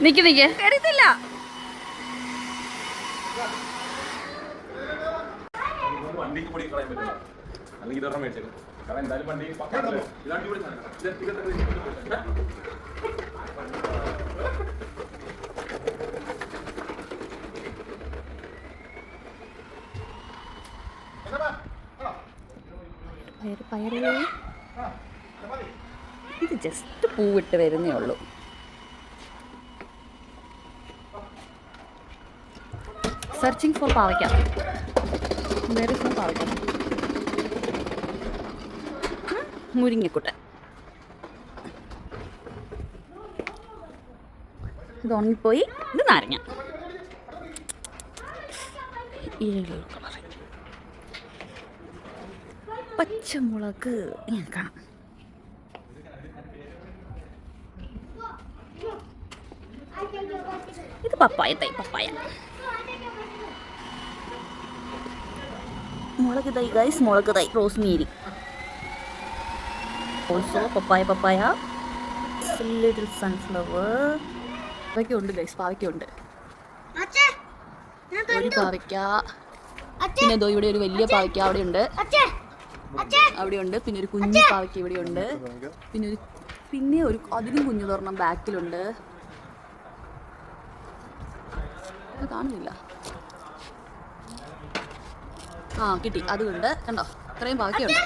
നിക്ക് എടുത്തില്ല. വണ്ടിക്ക് പൊടി കളയാൻ പറ്റില്ല. അല്ലെങ്കിൽ ഇതൊരെണ്ണം മേടിച്ചേക്കും. കാരണം എന്തായാലും വണ്ടി ഇതാണ് ഇവിടെ പയറ് ഇത് ജസ്റ്റ് പൂവിട്ട് വരുന്നേ ഉള്ളൂ. സെർച്ചിങ് ഫോർ പാവയ്ക്ക. വെരി ഫോർ പാവയ്ക്ക. മുരിങ്ങക്കുട്ടൻ. ഇത് ഉണങ്ങിപ്പോയി. ഇത് നാരങ്ങ. പച്ചമുളക് കാണാം. ഇത് പപ്പായ തൈ. മുളക് തൈ ഗൈസ്, മുളക് തൈ. Rosemary. Also papaya. Little sunflower. പാവയ്ക്കുണ്ട് ഗൈസ്, പാവയ്ക്കുണ്ട്. ഒരു പാവയ്ക്ക. പിന്നെ ഇതോ ഇവിടെ ഒരു വലിയ പാവയ്ക്ക അവിടെയുണ്ട്. പിന്നെ ഒരു കുഞ്ഞു പാവയ്ക്ക ഇവിടെയുണ്ട്. പിന്നെ ഒരു അതിനും കുഞ്ഞു തുറണം ബാക്കിലുണ്ട്. കാണുന്നില്ല. കിട്ടി. അതുകൊണ്ട് കണ്ടോ, ഇത്രയും പാവയ്ക്കുണ്ട്.